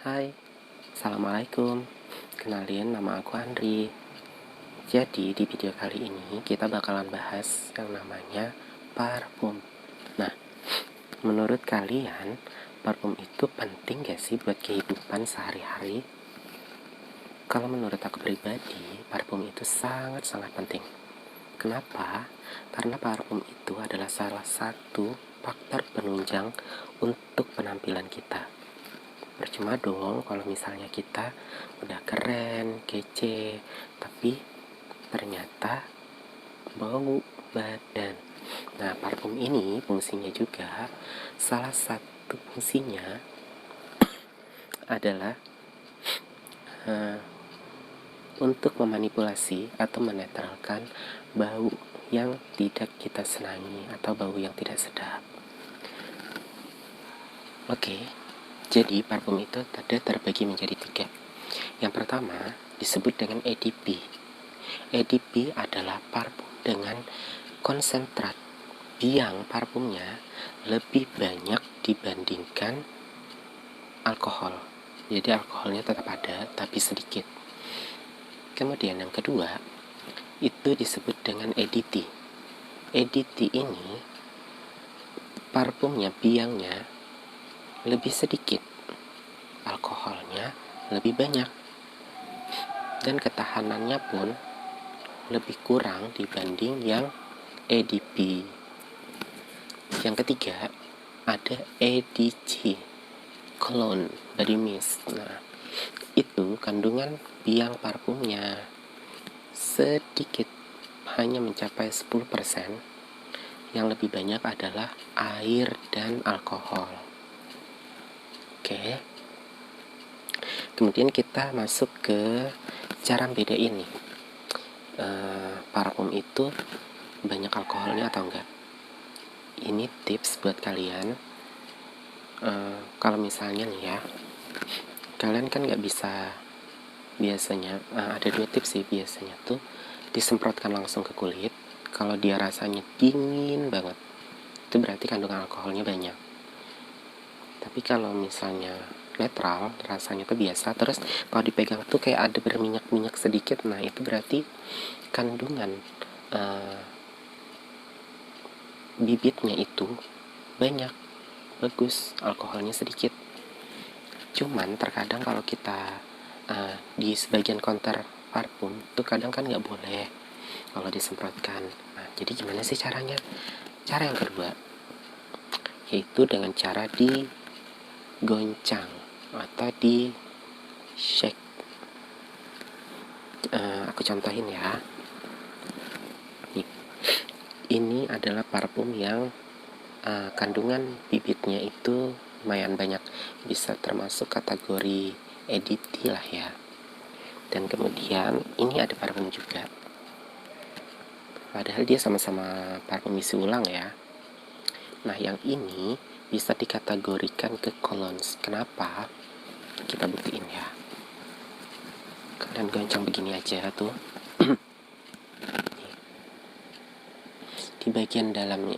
Hai, Assalamualaikum. Kenalin, nama aku Andri. Jadi di video kali ini kita bakalan bahas yang namanya parfum. Nah, menurut kalian parfum itu penting gak sih buat kehidupan sehari-hari? Kalau menurut aku pribadi, parfum itu sangat-sangat penting. Kenapa? Karena parfum itu adalah salah satu faktor penunjang untuk penampilan kita. Percuma dong kalau misalnya kita udah keren, kece, tapi ternyata bau badan. Nah, parfum ini fungsinya juga, salah satu fungsinya adalah untuk memanipulasi atau menetralkan bau yang tidak kita senangi atau bau yang tidak sedap. Oke, jadi parfum itu terbagi menjadi 3. Yang pertama disebut dengan EDP. EDP adalah parfum dengan konsentrat biang parfumnya lebih banyak dibandingkan alkohol. Jadi alkoholnya tetap ada tapi sedikit. Kemudian yang kedua itu disebut dengan EDT. EDT ini parfumnya biangnya lebih sedikit, alkoholnya lebih banyak, dan ketahanannya pun lebih kurang dibanding yang EDP. Yang ketiga ada EDC, cologne body mist. Nah, itu kandungan biang parfumnya sedikit, hanya mencapai 10%. Yang lebih banyak adalah air dan alkohol. Oke. Kemudian kita masuk ke cara bedain nih, parfum itu banyak alkoholnya atau enggak. Ini tips buat kalian. Kalau misalnya nih ya, kalian kan nggak bisa biasanya, ada 2 tips sih biasanya tuh, disemprotkan langsung ke kulit. Kalau dia rasanya dingin banget, itu berarti kandungan alkoholnya banyak. Tapi kalau misalnya netral, rasanya tuh biasa, terus kalau dipegang tuh kayak ada berminyak-minyak sedikit, nah itu berarti kandungan bibitnya itu banyak, bagus, alkoholnya sedikit. Cuman terkadang kalau kita di sebagian counter parfum tuh kadang kan nggak boleh kalau disemprotkan. Nah, jadi gimana sih caranya? Cara yang kedua yaitu dengan cara digoncang atau di shake. Aku contohin ya. Nih, ini adalah parfum yang kandungan bibitnya itu lumayan banyak, bisa termasuk kategori EDT lah ya. Dan kemudian ini ada parfum juga, padahal dia sama-sama parfum isi ulang ya. Nah, yang ini bisa dikategorikan ke colognes. Kenapa? Kita buktiin ya. Kalian goncang begini aja tuh. Di bagian dalam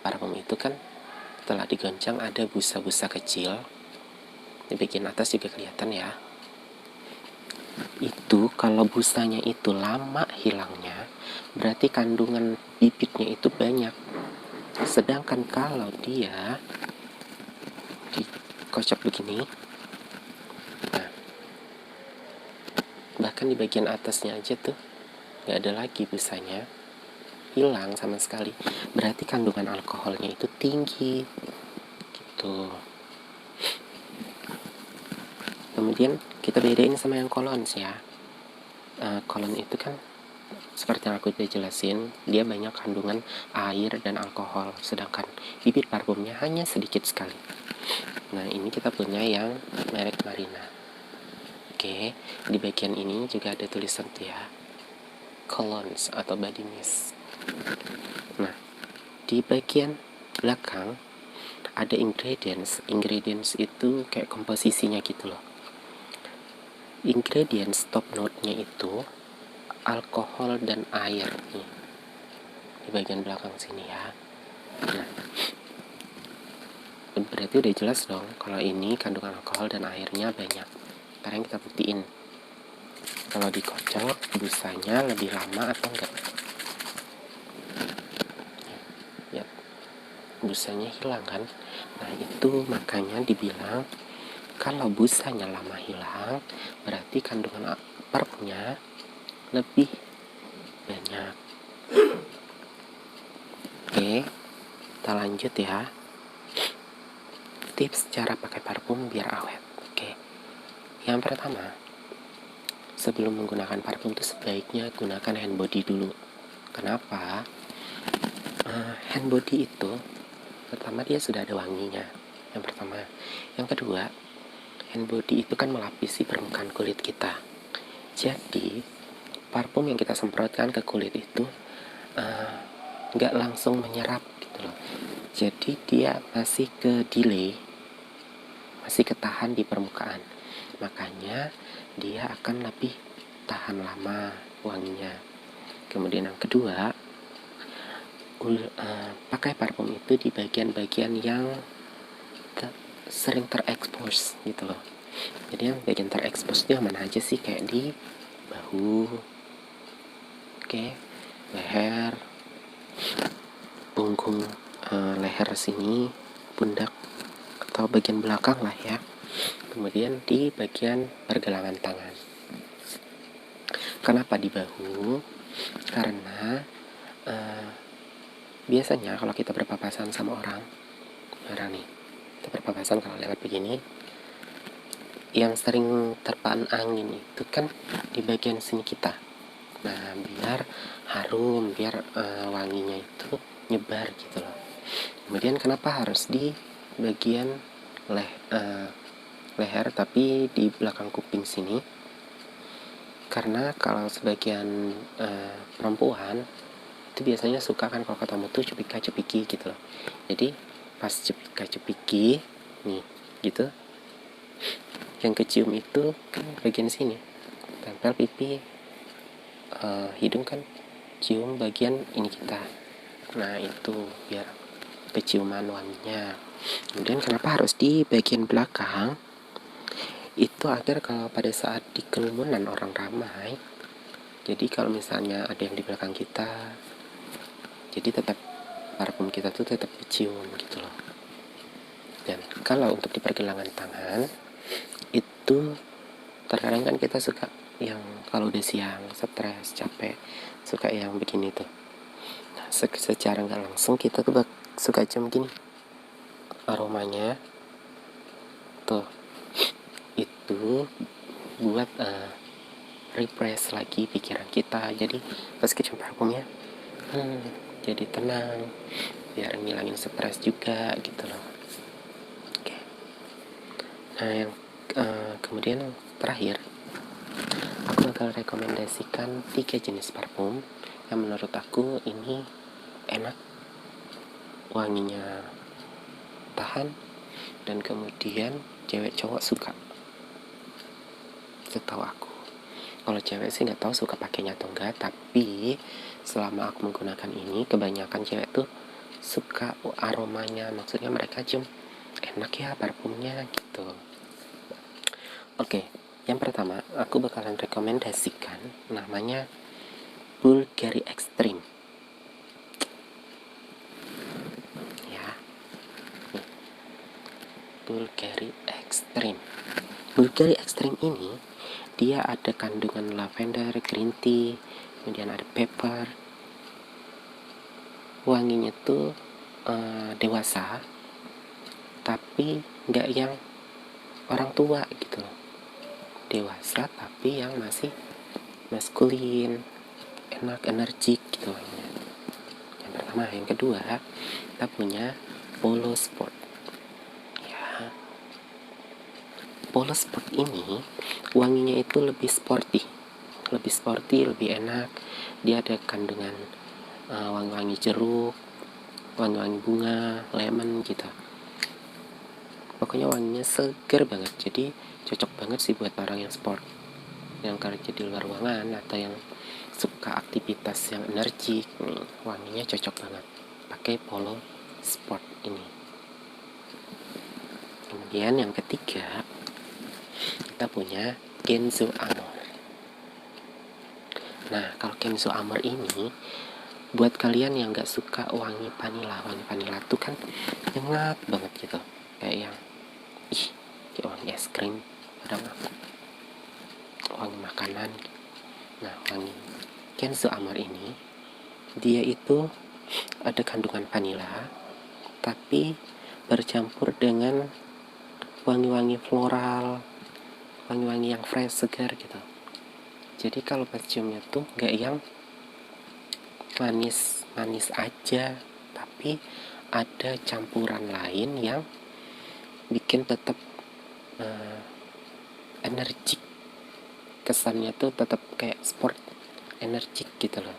parfum itu kan setelah digoncang ada busa-busa kecil. Di bagian atas juga kelihatan ya. Itu kalau busanya itu lama hilangnya, berarti kandungan bibitnya itu banyak. Sedangkan kalau dia dikocok begini, nah, bahkan di bagian atasnya aja tuh nggak ada lagi busanya, hilang sama sekali. Berarti kandungan alkoholnya itu tinggi gitu. Kemudian kita bedain sama yang colognes ya. Cologne itu kan seperti yang aku udah jelasin, dia banyak kandungan air dan alkohol, sedangkan bibit parfumnya hanya sedikit sekali. Nah, ini kita punya yang merek Marina. Oke, di bagian ini juga ada tulisan tuh ya, colognes atau body mist. Nah, di bagian belakang ada ingredients. Ingredients itu kayak komposisinya gitu loh. Ingredients top note-nya itu alkohol dan air nih, di bagian belakang sini ya. Nah, berarti udah jelas dong kalau ini kandungan alkohol dan airnya banyak. Sekarang kita buktiin kalau dikocok busanya lebih lama atau enggak. Ya, busanya hilang kan. Nah itu makanya dibilang kalau busanya lama hilang berarti kandungan parfumnya lebih banyak. Oke, kita lanjut ya. Tips cara pakai parfum biar awet. Oke, yang pertama, sebelum menggunakan parfum itu sebaiknya gunakan hand body dulu. Kenapa? Hand body itu pertama dia sudah ada wanginya. Yang pertama, yang kedua, hand body itu kan melapisi permukaan kulit kita. Jadi parfum yang kita semprotkan ke kulit itu nggak langsung menyerap gitu loh. Jadi dia masih ke delay, masih ketahan di permukaan. Makanya dia akan lebih tahan lama wanginya. Kemudian yang kedua, pakai parfum itu di bagian-bagian yang sering terekspos gitu loh. Jadi yang bagian terekspos itu yang mana aja sih? Kayak di bahu, leher, punggung, leher sini, pundak atau bagian belakang lah ya. Kemudian di bagian pergelangan tangan. Kenapa di bahu? Karena biasanya kalau kita berpapasan sama orang nih, kita berpapasan kalau lewat begini, yang sering terpaan angin itu kan di bagian sini kita. Nah biar harum, biar wanginya itu nyebar gitu loh. Kemudian kenapa harus di bagian leher tapi di belakang kuping sini? Karena kalau sebagian perempuan itu biasanya suka kan kalau ketemu tuh cepika-cepiki gitu loh. Jadi pas cepika-cepiki nih gitu, yang kecium itu kan bagian sini, tempel pipi, hidung kan cium bagian ini kita. Nah itu biar keciuman wanginya. Kemudian kenapa harus di bagian belakang? Itu agar kalau pada saat di kerumunan orang ramai, jadi kalau misalnya ada yang di belakang kita, jadi tetap parfum kita tuh tetap kecium gitu loh. Dan kalau untuk di pergelangan tangan itu terkadang kan kita suka yang kalau udah siang, stres, capek, suka yang begini tuh. Nah, secara nggak langsung kita tuh suka cium gini, aromanya tuh itu buat refresh lagi pikiran kita. Jadi pas kecium parfumnya jadi tenang, biar ngilangin stres juga gitu loh. Oke. Nah yang kemudian terakhir, aku bakal rekomendasikan 3 jenis parfum yang menurut aku ini enak, wanginya tahan, dan kemudian cewek cowok suka. Setahu aku, kalau cewek sih nggak tahu suka pakainya atau enggak, tapi selama aku menggunakan ini kebanyakan cewek tuh suka aromanya, maksudnya mereka cium enak ya parfumnya gitu. Oke, yang pertama aku bakalan rekomendasikan namanya Bulgari Extreme ya. Bulgari Extreme ini dia ada kandungan lavender, green tea, kemudian ada pepper. Wanginya tuh dewasa, tapi nggak yang orang tua gitu loh. Dewasa tapi yang masih maskulin, enak, energik gitu wanginya. Yang pertama. Yang kedua, kita punya Polo Sport ya. Polo Sport ini wanginya itu lebih sporty, lebih enak. Dia ada kandungan wangi-wangi jeruk, wangi-wangi bunga, lemon gitu. Pokoknya wanginya seger banget. Jadi cocok banget sih buat orang yang sport, yang kerja di luar ruangan atau yang suka aktivitas yang energik. Wanginya cocok banget pakai Polo Sport ini. Kemudian yang ketiga, kita punya Kenzo Amor. Nah, kalau Kenzo Amor ini, buat kalian yang gak suka wangi vanila tuh kan nyengat banget gitu, kayak yang kayak wangi es krim, kadang wangi makanan. Nah, wangi Kenzo Amor ini, dia itu ada kandungan vanila, tapi bercampur dengan wangi-wangi floral, wangi-wangi yang fresh, segar gitu. Jadi kalau ciumnya tuh nggak yang manis aja, tapi ada campuran lain yang bikin tetap energik. Kesannya tuh tetap kayak sport, energik gitu loh.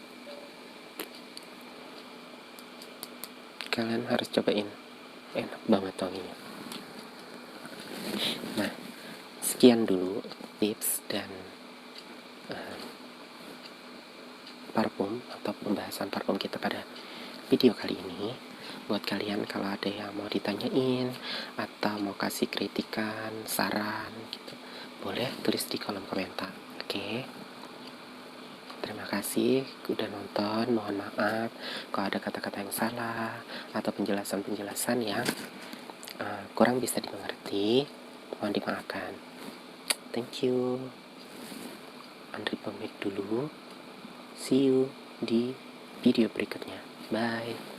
Kalian harus cobain, enak banget wanginya. Nah, sekian dulu tips dan parfum atau pembahasan parfum kita pada video kali ini. Buat kalian kalau ada yang mau ditanyain atau mau kasih kritikan, saran gitu, boleh tulis di kolom komentar. Oke. Terima kasih udah nonton. Mohon maaf kalau ada kata-kata yang salah atau penjelasan-penjelasan yang kurang bisa dimengerti. Mohon dimaafkan. Thank you. Andri pamit dulu. See you di video berikutnya. Bye.